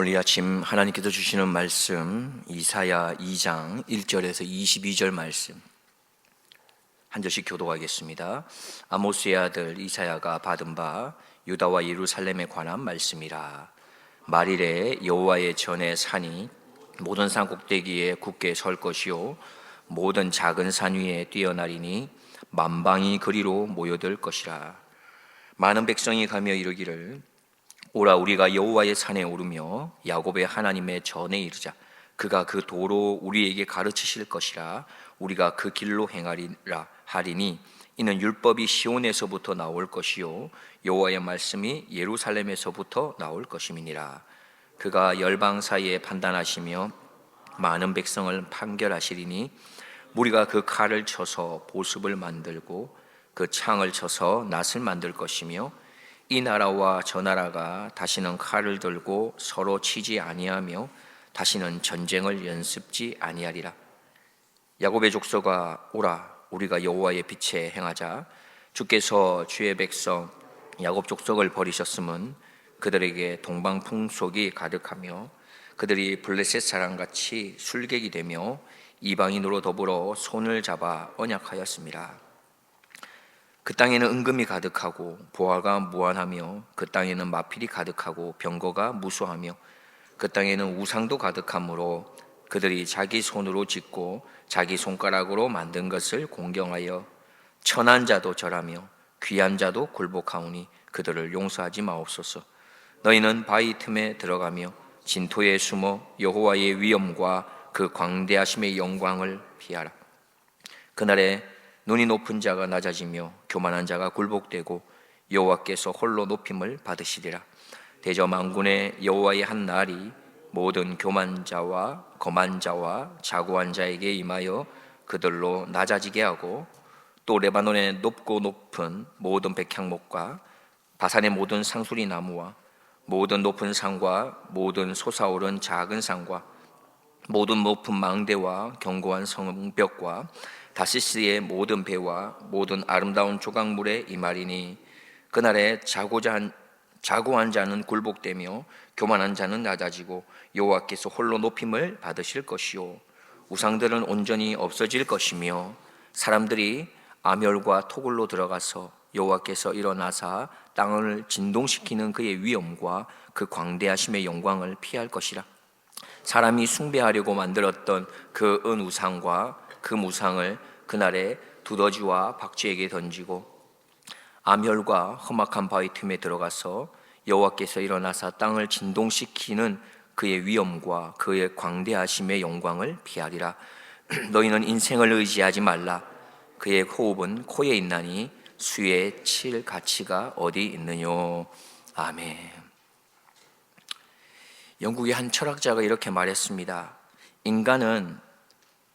오늘 이 아침 하나님께서 주시는 말씀 이사야 2장 1절에서 22절 말씀 한 절씩 교독하겠습니다. 아모스의 아들 이사야가 받은 바 유다와 예루살렘에 관한 말씀이라. 말일에 여호와의 전에 산이 모든 산 꼭대기에 굳게 설 것이요 모든 작은 산 위에 뛰어나리니 만방이 그리로 모여들 것이라. 많은 백성이 가며 이르기를 오라 우리가 여호와의 산에 오르며 야곱의 하나님의 전에 이르자. 그가 그 도로 우리에게 가르치실 것이라. 우리가 그 길로 행하리라 하리니 이는 율법이 시온에서부터 나올 것이요 여호와의 말씀이 예루살렘에서부터 나올 것임이니라. 그가 열방 사이에 판단하시며 많은 백성을 판결하시리니 무리가 그 칼을 쳐서 보습을 만들고 그 창을 쳐서 낫을 만들 것이며 이 나라와 저 나라가 다시는 칼을 들고 서로 치지 아니하며 다시는 전쟁을 연습지 아니하리라. 야곱의 족속아 오라 우리가 여호와의 빛에 행하자. 주께서 주의 백성 야곱 족속을 버리셨음은 그들에게 동방 풍속이 가득하며 그들이 블레셋 사람같이 술객이 되며 이방인으로 더불어 손을 잡아 언약하였습니다. 그 땅에는 은금이 가득하고 보화가 무한하며 그 땅에는 마필이 가득하고 병거가 무수하며 그 땅에는 우상도 가득하므로 그들이 자기 손으로 짓고 자기 손가락으로 만든 것을 공경하여 천한 자도 절하며 귀한 자도 굴복하오니 그들을 용서하지 마옵소서. 너희는 바위 틈에 들어가며 진토에 숨어 여호와의 위엄과 그 광대하심의 영광을 피하라. 그날에 눈이 높은 자가 낮아지며 교만한 자가 굴복되고 여호와께서 홀로 높임을 받으시리라. 대저 만군의 여호와의 한 날이 모든 교만 자와 거만 자와 자고한 자에게 임하여 그들로 낮아지게 하고 또 레바논의 높고 높은 모든 백향목과 바산의 모든 상수리 나무와 모든 높은 산과 모든 솟아오른 작은 산과 모든 높은 망대와 견고한 성벽과 다시스의 모든 배와 모든 아름다운 조각물에 임하리니 그날에 자고한 자는 굴복되며 교만한 자는 낮아지고 여호와께서 홀로 높임을 받으실 것이요 우상들은 온전히 없어질 것이며 사람들이 아멸과 토굴로 들어가서 여호와께서 일어나사 땅을 진동시키는 그의 위엄과 그 광대하심의 영광을 피할 것이라. 사람이 숭배하려고 만들었던 그 은우상과 그 무상을 그날에 두더지와 박쥐에게 던지고 아멸과 험악한 바위 틈에 들어가서 여호와께서 일어나사 땅을 진동시키는 그의 위엄과 그의 광대하심의 영광을 피하리라. 너희는 인생을 의지하지 말라. 그의 호흡은 코에 있나니 수에 칠 가치가 어디 있느뇨. 아멘. 영국의 한 철학자가 이렇게 말했습니다. 인간은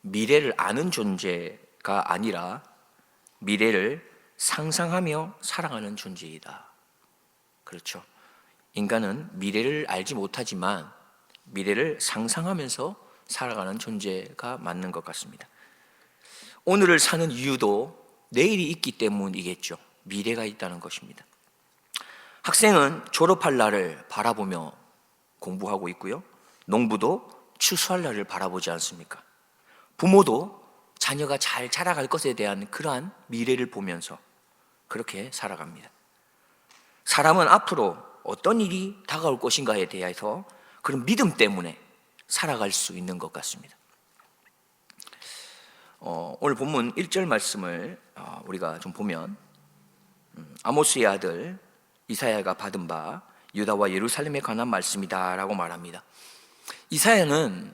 미래를 아는 존재가 아니라 미래를 상상하며 살아가는 존재이다. 그렇죠. 인간은 미래를 알지 못하지만 미래를 상상하면서 살아가는 존재가 맞는 것 같습니다. 오늘을 사는 이유도 내일이 있기 때문이겠죠. 미래가 있다는 것입니다. 학생은 졸업할 날을 바라보며 공부하고 있고요. 농부도 추수할 날을 바라보지 않습니까? 부모도 자녀가 잘 자라갈 것에 대한 그러한 미래를 보면서 그렇게 살아갑니다. 사람은 앞으로 어떤 일이 다가올 것인가에 대해서 그런 믿음 때문에 살아갈 수 있는 것 같습니다. 오늘 본문 1절 말씀을 우리가 좀 보면 아모스의 아들 이사야가 받은 바 유다와 예루살렘에 관한 말씀이다 라고 말합니다. 이사야는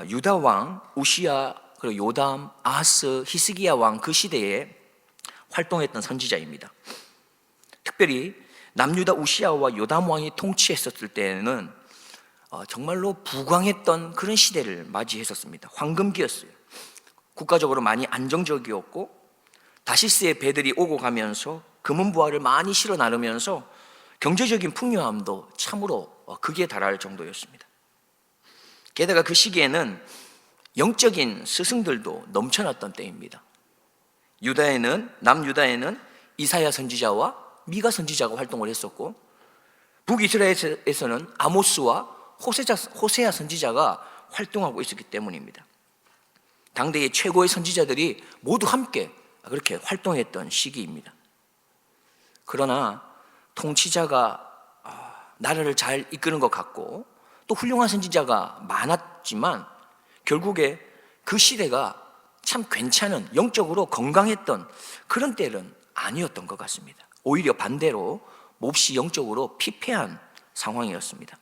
유다 왕 우시야 그리고 요담, 아하스, 히스기야 왕 그 시대에 활동했던 선지자입니다. 특별히 남유다 우시야와 요담 왕이 통치했었을 때는 정말로 부강했던 그런 시대를 맞이했었습니다. 황금기였어요. 국가적으로 많이 안정적이었고 다시스의 배들이 오고 가면서 금은부화를 많이 실어 나르면서 경제적인 풍요함도 참으로 극에 달할 정도였습니다. 게다가 그 시기에는 영적인 스승들도 넘쳐났던 때입니다. 남유다에는 이사야 선지자와 미가 선지자가 활동을 했었고 북이스라엘에서는 아모스와 호세아 선지자가 활동하고 있었기 때문입니다. 당대의 최고의 선지자들이 모두 함께 그렇게 활동했던 시기입니다. 그러나 통치자가 나라를 잘 이끄는 것 같고 또 훌륭한 선지자가 많았지만 결국에 그 시대가 참 괜찮은, 영적으로 건강했던 그런 때는 아니었던 것 같습니다. 오히려 반대로 몹시 영적으로 피폐한 상황이었습니다.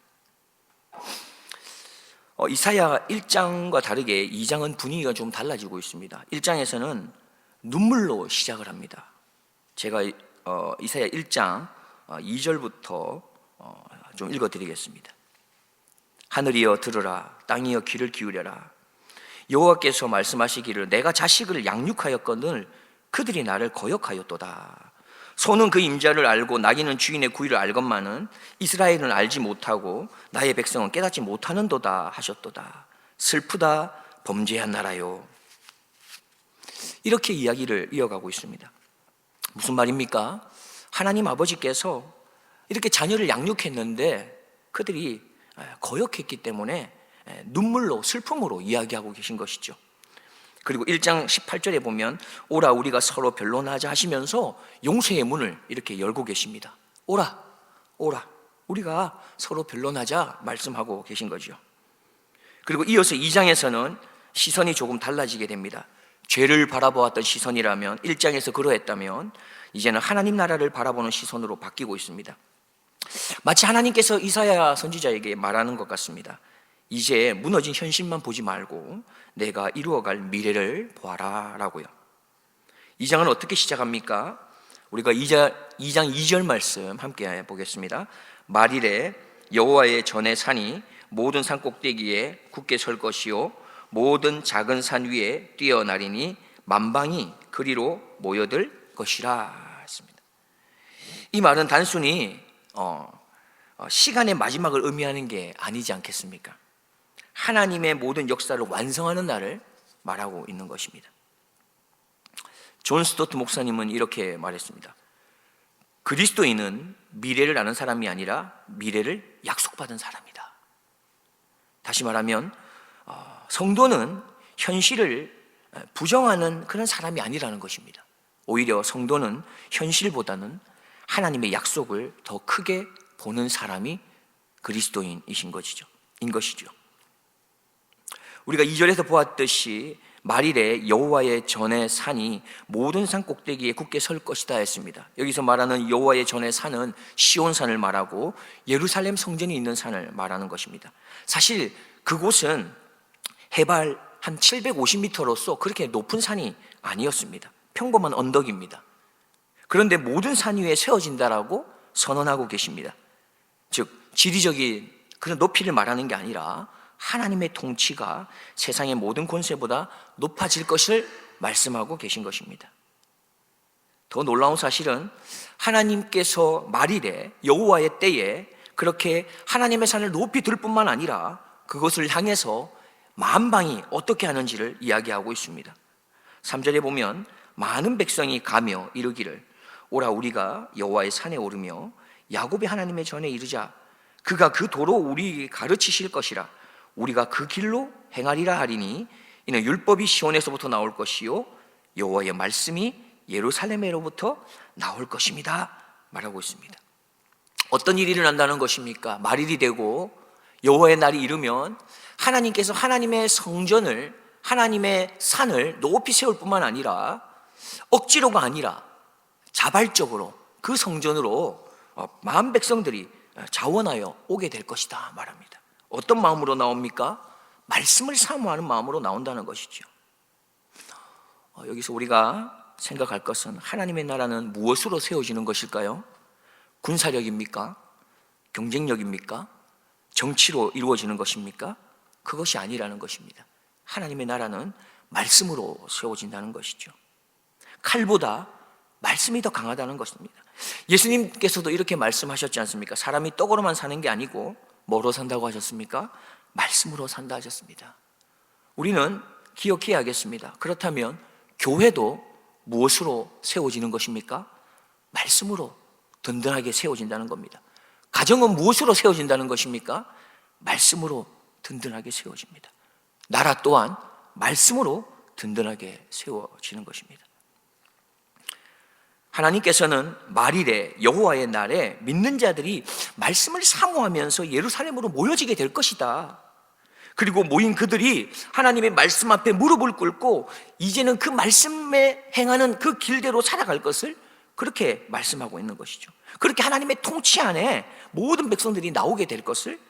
이사야 1장과 다르게 2장은 분위기가 좀 달라지고 있습니다. 1장에서는 눈물로 시작을 합니다. 제가 이사야 1장 2절부터 좀 읽어드리겠습니다. 하늘이여 들으라, 땅이여 귀를 기울여라. 여호와께서 말씀하시기를 내가 자식을 양육하였거늘 그들이 나를 거역하였도다. 소는 그 임자를 알고 나귀는 주인의 구의를 알건만은 이스라엘은 알지 못하고 나의 백성은 깨닫지 못하는도다 하셨도다. 슬프다 범죄한 나라요. 이렇게 이야기를 이어가고 있습니다. 무슨 말입니까? 하나님 아버지께서 이렇게 자녀를 양육했는데 그들이 거역했기 때문에 눈물로, 슬픔으로 이야기하고 계신 것이죠. 그리고 1장 18절에 보면 오라 우리가 서로 변론하자 하시면서 용서의 문을 이렇게 열고 계십니다. 오라 우리가 서로 변론하자 말씀하고 계신 거죠. 그리고 이어서 2장에서는 시선이 조금 달라지게 됩니다. 죄를 바라보았던 시선이라면 1장에서 그러했다면 이제는 하나님 나라를 바라보는 시선으로 바뀌고 있습니다. 마치 하나님께서 이사야 선지자에게 말하는 것 같습니다. 이제 무너진 현실만 보지 말고 내가 이루어갈 미래를 보아라 라고요. 2장은 어떻게 시작합니까? 우리가 2장 2절 말씀 함께 보겠습니다. 말일에 여호와의 전에 산이 모든 산 꼭대기에 굳게 설 것이요 모든 작은 산 위에 뛰어나리니 만방이 그리로 모여들 것이라 했습니다. 이 말은 단순히 시간의 마지막을 의미하는 게 아니지 않겠습니까? 하나님의 모든 역사를 완성하는 날을 말하고 있는 것입니다. 존 스토트 목사님은 이렇게 말했습니다. 그리스도인은 미래를 아는 사람이 아니라 미래를 약속받은 사람이다. 다시 말하면 성도는 현실을 부정하는 그런 사람이 아니라는 것입니다. 오히려 성도는 현실보다는 하나님의 약속을 더 크게 보는 사람이 그리스도인이신 것이죠. 우리가 2절에서 보았듯이 말일에 여호와의 전의 산이 모든 산 꼭대기에 굳게 설 것이다 했습니다. 여기서 말하는 여호와의 전의 산은 시온산을 말하고 예루살렘 성전이 있는 산을 말하는 것입니다. 사실 그곳은 해발 한 750m로서 그렇게 높은 산이 아니었습니다. 평범한 언덕입니다. 그런데 모든 산 위에 세워진다라고 선언하고 계십니다. 즉 지리적인 그런 높이를 말하는 게 아니라 하나님의 통치가 세상의 모든 권세보다 높아질 것을 말씀하고 계신 것입니다. 더 놀라운 사실은 하나님께서 말일에 여호와의 때에 그렇게 하나님의 산을 높이 들 뿐만 아니라 그것을 향해서 만방이 어떻게 하는지를 이야기하고 있습니다. 3절에 보면 많은 백성이 가며 이르기를 오라 우리가 여호와의 산에 오르며 야곱의 하나님의 전에 이르자. 그가 그 도로 우리에게 가르치실 것이라. 우리가 그 길로 행하리라 하리니 이는 율법이 시온에서부터 나올 것이요 여호와의 말씀이 예루살렘에로부터 나올 것입니다 말하고 있습니다. 어떤 일이 일어난다는 것입니까? 말일이 되고 여호와의 날이 이르면 하나님께서 하나님의 성전을, 하나님의 산을 높이 세울 뿐만 아니라 억지로가 아니라 자발적으로 그 성전으로 마음 백성들이 자원하여 오게 될 것이다 말합니다. 어떤 마음으로 나옵니까? 말씀을 사모하는 마음으로 나온다는 것이죠. 여기서 우리가 생각할 것은 하나님의 나라는 무엇으로 세워지는 것일까요? 군사력입니까? 경쟁력입니까? 정치로 이루어지는 것입니까? 그것이 아니라는 것입니다. 하나님의 나라는 말씀으로 세워진다는 것이죠. 칼보다 말씀이 더 강하다는 것입니다. 예수님께서도 이렇게 말씀하셨지 않습니까? 사람이 떡으로만 사는 게 아니고 뭐로 산다고 하셨습니까? 말씀으로 산다 하셨습니다. 우리는 기억해야 하겠습니다. 그렇다면 교회도 무엇으로 세워지는 것입니까? 말씀으로 든든하게 세워진다는 겁니다. 가정은 무엇으로 세워진다는 것입니까? 말씀으로 든든하게 세워집니다. 나라 또한 말씀으로 든든하게 세워지는 것입니다. 하나님께서는 말일에 여호와의 날에 믿는 자들이 말씀을 사모하면서 예루살렘으로 모여지게 될 것이다. 그리고 모인 그들이 하나님의 말씀 앞에 무릎을 꿇고 이제는 그 말씀에 행하는 그 길대로 살아갈 것을 그렇게 말씀하고 있는 것이죠. 그렇게 하나님의 통치 안에 모든 백성들이 나오게 될 것을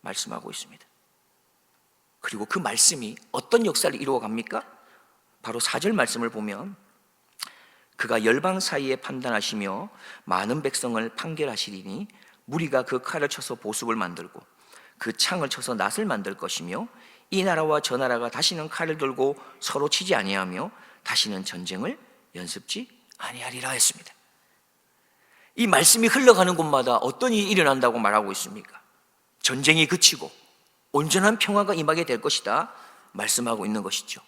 말씀하고 있습니다. 그리고 그 말씀이 어떤 역사를 이루어갑니까? 바로 4절 말씀을 보면 그가 열방 사이에 판단하시며 많은 백성을 판결하시리니 무리가 그 칼을 쳐서 보습을 만들고 그 창을 쳐서 낫을 만들 것이며 이 나라와 저 나라가 다시는 칼을 들고 서로 치지 아니하며 다시는 전쟁을 연습지 아니하리라 했습니다. 이 말씀이 흘러가는 곳마다 어떤 일이 일어난다고 말하고 있습니까? 전쟁이 그치고 온전한 평화가 임하게 될 것이다 말씀하고 있는 것이죠.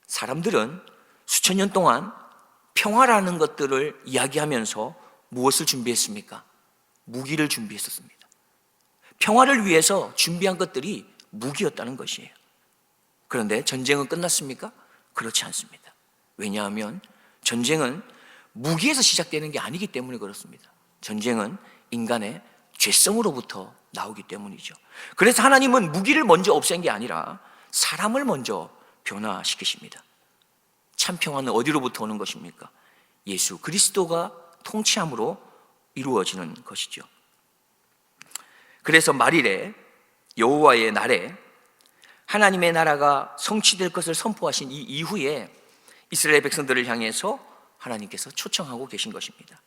사람들은 수천 년 동안 평화라는 것들을 이야기하면서 무엇을 준비했습니까? 무기를 준비했었습니다. 평화를 위해서 준비한 것들이 무기였다는 것이에요. 그런데 전쟁은 끝났습니까? 그렇지 않습니다. 왜냐하면 전쟁은 무기에서 시작되는 게 아니기 때문에 그렇습니다. 전쟁은 인간의 죄성으로부터 나오기 때문이죠. 그래서 하나님은 무기를 먼저 없앤 게 아니라 사람을 먼저 변화시키십니다. 참 평화는 어디로부터 오는 것입니까? 예수 그리스도가 통치함으로 이루어지는 것이죠. 그래서 말일에 여호와의 날에 하나님의 나라가 성취될 것을 선포하신 이 이후에 이스라엘 백성들을 향해서 하나님께서 초청하고 계신 것입니다.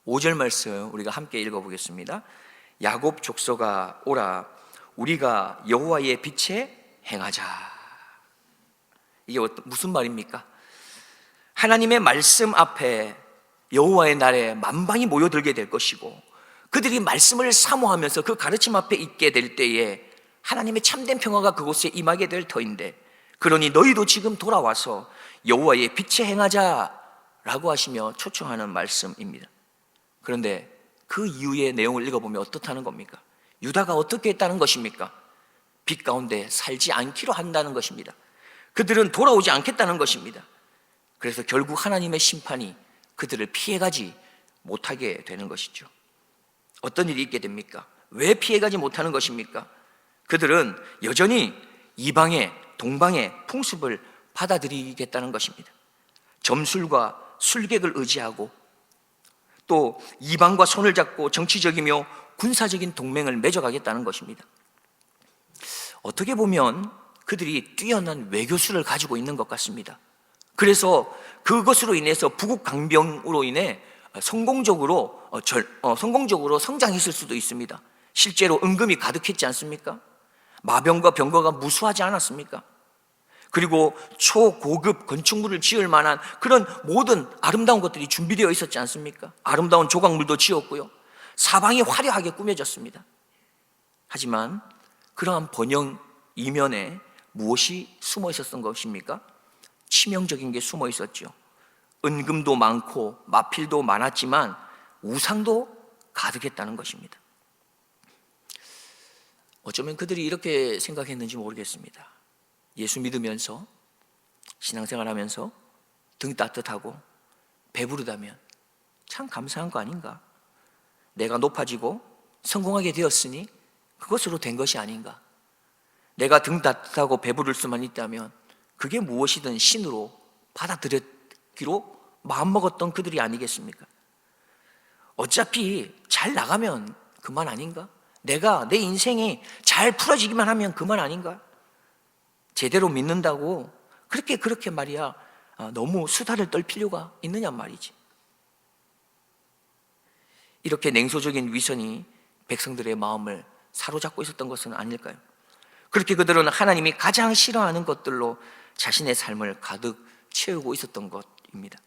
5절 말씀 우리가 함께 읽어보겠습니다. 야곱 족속아 오라 우리가 여호와의 빛에 행하자. 이게 무슨 말입니까? 하나님의 말씀 앞에 여호와의 날에 만방이 모여들게 될 것이고 그들이 말씀을 사모하면서 그 가르침 앞에 있게 될 때에 하나님의 참된 평화가 그곳에 임하게 될 터인데 그러니 너희도 지금 돌아와서 여호와의 빛에 행하자라고 하시며 초청하는 말씀입니다. 그런데 그 이후의 내용을 읽어보면 어떻다는 겁니까? 유다가 어떻게 했다는 것입니까? 빛 가운데 살지 않기로 한다는 것입니다. 그들은 돌아오지 않겠다는 것입니다. 그래서 결국 하나님의 심판이 그들을 피해가지 못하게 되는 것이죠. 어떤 일이 있게 됩니까? 왜 피해가지 못하는 것입니까? 그들은 여전히 이방의 동방의 풍습을 받아들이겠다는 것입니다. 점술과 술객을 의지하고 또 이방과 손을 잡고 정치적이며 군사적인 동맹을 맺어가겠다는 것입니다. 어떻게 보면 그들이 뛰어난 외교술을 가지고 있는 것 같습니다. 그래서 그것으로 인해서 부국 강병으로 인해 성공적으로 성장했을 수도 있습니다. 실제로 은금이 가득했지 않습니까? 마병과 병거가 무수하지 않았습니까? 그리고 초고급 건축물을 지을 만한 그런 모든 아름다운 것들이 준비되어 있었지 않습니까? 아름다운 조각물도 지었고요. 사방이 화려하게 꾸며졌습니다. 하지만 그러한 번영 이면에 무엇이 숨어 있었던 것입니까? 치명적인 게 숨어 있었죠. 은금도 많고 마필도 많았지만 우상도 가득했다는 것입니다. 어쩌면 그들이 이렇게 생각했는지 모르겠습니다. 예수 믿으면서 신앙생활하면서 등 따뜻하고 배부르다면 참 감사한 거 아닌가? 내가 높아지고 성공하게 되었으니 그것으로 된 것이 아닌가? 내가 등 따뜻하고 배부를 수만 있다면 그게 무엇이든 신으로 받아들였기로 마음먹었던 그들이 아니겠습니까? 어차피 잘 나가면 그만 아닌가? 내가 내 인생이 잘 풀어지기만 하면 그만 아닌가? 제대로 믿는다고 그렇게 말이야 너무 수다를 떨 필요가 있느냐 말이지. 이렇게 냉소적인 위선이 백성들의 마음을 사로잡고 있었던 것은 아닐까요? 그렇게 그들은 하나님이 가장 싫어하는 것들로 자신의 삶을 가득 채우고 있었던 것입니다.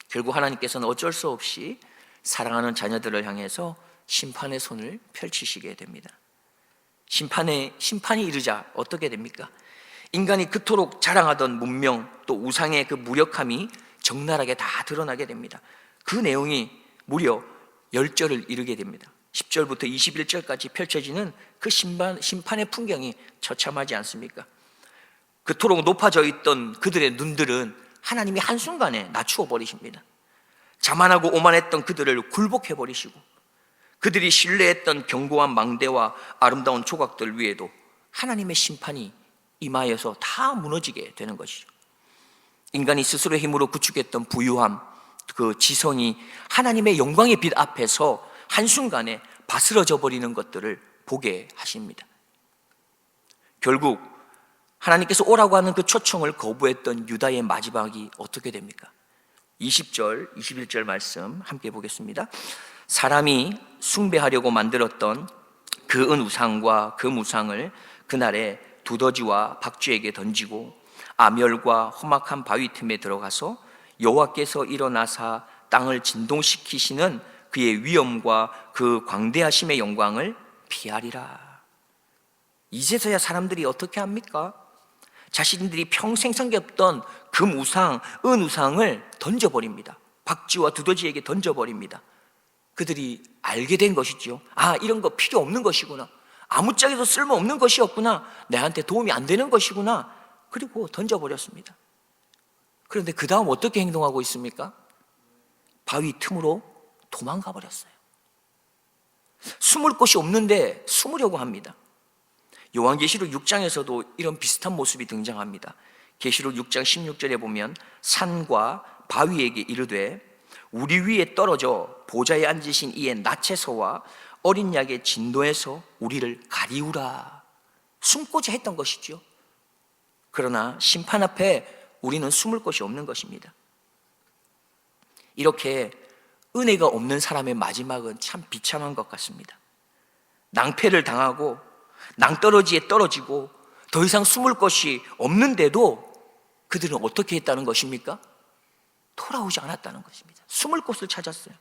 결국 하나님께서는 어쩔 수 없이 사랑하는 자녀들을 향해서 심판의 손을 펼치시게 됩니다. 심판이 이르자 어떻게 됩니까? 인간이 그토록 자랑하던 문명 또 우상의 그 무력함이 적나라하게 다 드러나게 됩니다. 그 내용이 무려 10절을 이루게 됩니다. 10절부터 21절까지 펼쳐지는 그 심판의 풍경이 처참하지 않습니까? 그토록 높아져 있던 그들의 눈들은 하나님이 한순간에 낮추어 버리십니다. 자만하고 오만했던 그들을 굴복해 버리시고, 그들이 신뢰했던 견고한 망대와 아름다운 조각들 위에도 하나님의 심판이 임하여서 다 무너지게 되는 것이죠. 인간이 스스로의 힘으로 구축했던 부유함, 그 지성이 하나님의 영광의 빛 앞에서 한순간에 바스러져 버리는 것들을 보게 하십니다. 결국 하나님께서 오라고 하는 그 초청을 거부했던 유다의 마지막이 어떻게 됩니까? 20절, 21절 말씀 함께 보겠습니다. 사람이 숭배하려고 만들었던 그 은우상과 그 무상을 그날에 두더지와 박쥐에게 던지고 아멸과 험악한 바위 틈에 들어가서 여호와께서 일어나사 땅을 진동시키시는 그의 위엄과 그 광대하심의 영광을 피하리라. 이제서야 사람들이 어떻게 합니까? 자신들이 평생 섬겼던 그 우상, 은우상을 던져버립니다. 박쥐와 두더지에게 던져버립니다. 그들이 알게 된 것이죠. 아, 이런 거 필요 없는 것이구나. 아무짝에도 쓸모없는 것이었구나. 내한테 도움이 안 되는 것이구나. 그리고 던져버렸습니다. 그런데 그 다음 어떻게 행동하고 있습니까? 바위 틈으로 도망가 버렸어요. 숨을 곳이 없는데 숨으려고 합니다. 요한계시록 6장에서도 이런 비슷한 모습이 등장합니다. 계시록 6장 16절에 보면 산과 바위에게 이르되 우리 위에 떨어져 보좌에 앉으신 이의 낯에서와 어린 양의 진노에서 우리를 가리우라. 숨고자 했던 것이죠. 그러나 심판 앞에 우리는 숨을 곳이 없는 것입니다. 이렇게 은혜가 없는 사람의 마지막은 참 비참한 것 같습니다. 낭패를 당하고 낭떠러지에 떨어지고 더 이상 숨을 곳이 없는데도 그들은 어떻게 했다는 것입니까? 돌아오지 않았다는 것입니다. 숨을 곳을 찾았어요.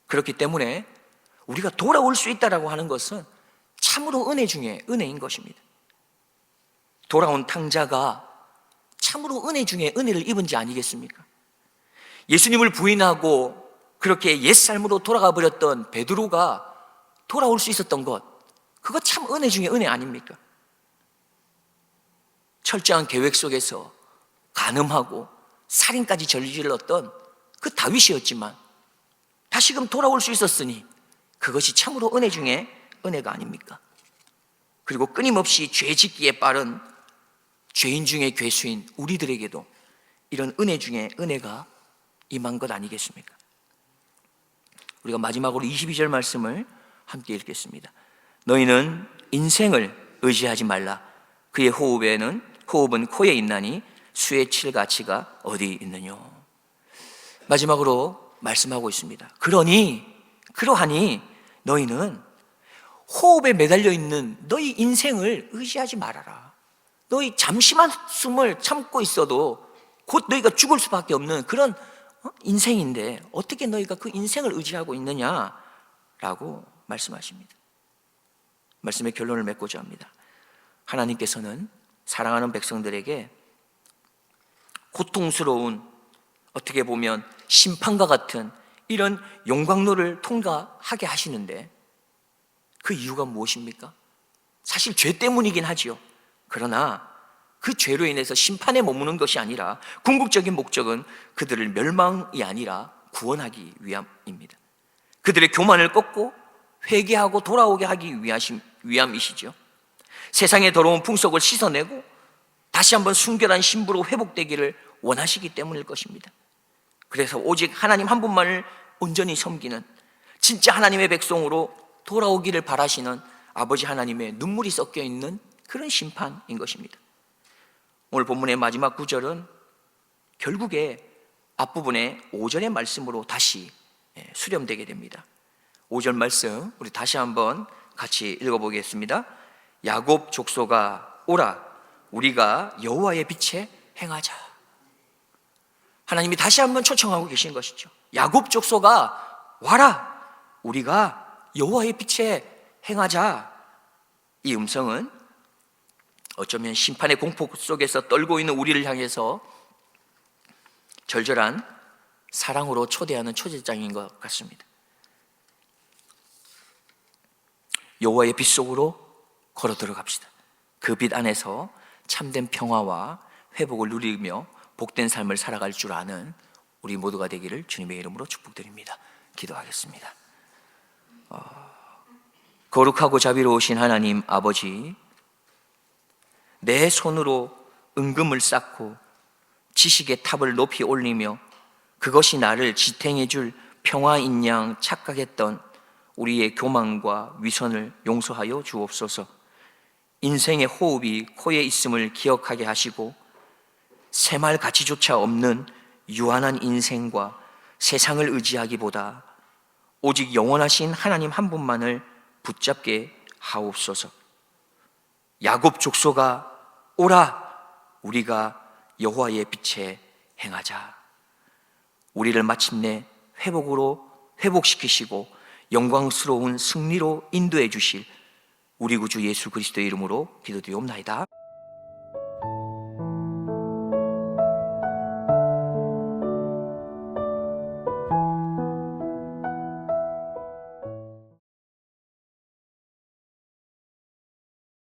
그렇기 때문에 우리가 돌아올 수 있다라고 하는 것은 참으로 은혜 중에 은혜인 것입니다. 돌아온 탕자가 참으로 은혜 중에 은혜를 입은 자 아니겠습니까? 예수님을 부인하고 그렇게 옛삶으로 돌아가 버렸던 베드로가 돌아올 수 있었던 것, 그거 참 은혜 중에 은혜 아닙니까? 철저한 계획 속에서 간음하고 살인까지 저질렀던 그 다윗이었지만 다시금 돌아올 수 있었으니 그것이 참으로 은혜 중에 은혜가 아닙니까? 그리고 끊임없이 죄 짓기에 빠른 죄인 중에 괴수인 우리들에게도 이런 은혜 중에 은혜가 임한 것 아니겠습니까? 우리가 마지막으로 22절 말씀을 함께 읽겠습니다. 너희는 인생을 의지하지 말라. 그의 호흡은 코에 있나니 수에 칠 가치가 어디 있느냐. 마지막으로 말씀하고 있습니다. 그러하니 너희는 호흡에 매달려 있는 너희 인생을 의지하지 말아라. 너희 잠시만 숨을 참고 있어도 곧 너희가 죽을 수밖에 없는 그런 인생인데 어떻게 너희가 그 인생을 의지하고 있느냐라고 말씀하십니다. 말씀의 결론을 맺고자 합니다. 하나님께서는 사랑하는 백성들에게 고통스러운, 어떻게 보면 심판과 같은 이런 용광로를 통과하게 하시는데 그 이유가 무엇입니까? 사실 죄 때문이긴 하지요. 그러나 그 죄로 인해서 심판에 머무는 것이 아니라 궁극적인 목적은 그들을 멸망이 아니라 구원하기 위함입니다. 그들의 교만을 꺾고 회개하고 돌아오게 하기 위함이시죠. 세상의 더러운 풍속을 씻어내고 다시 한번 순결한 신부로 회복되기를 원하시기 때문일 것입니다. 그래서 오직 하나님 한 분만을 온전히 섬기는 진짜 하나님의 백성으로 돌아오기를 바라시는 아버지 하나님의 눈물이 섞여 있는 그런 심판인 것입니다. 오늘 본문의 마지막 구절은 결국에 앞부분의 5절의 말씀으로 다시 수렴되게 됩니다. 5절 말씀 우리 다시 한번 같이 읽어보겠습니다. 야곱 족속아 오라, 우리가 여호와의 빛에 행하자. 하나님이 다시 한번 초청하고 계신 것이죠. 야곱 족속아 와라, 우리가 여호와의 빛에 행하자. 이 음성은 어쩌면 심판의 공포 속에서 떨고 있는 우리를 향해서 절절한 사랑으로 초대하는 초대장인 것 같습니다. 여호와의 빛 속으로 걸어 들어갑시다. 그 빛 안에서 참된 평화와 회복을 누리며 복된 삶을 살아갈 줄 아는 우리 모두가 되기를 주님의 이름으로 축복드립니다. 기도하겠습니다. 거룩하고 자비로우신 하나님 아버지, 내 손으로 은금을 쌓고 지식의 탑을 높이 올리며 그것이 나를 지탱해 줄 평화인 양 착각했던 우리의 교만과 위선을 용서하여 주옵소서. 인생의 호흡이 코에 있음을 기억하게 하시고 새말 가치조차 없는 유한한 인생과 세상을 의지하기보다 오직 영원하신 하나님 한 분만을 붙잡게 하옵소서. 야곱 족속아 오라, 우리가 여호와의 빛에 행하자. 우리를 마침내 회복시키시고 영광스러운 승리로 인도해 주실 우리 구주 예수 그리스도의 이름으로 기도드리옵나이다.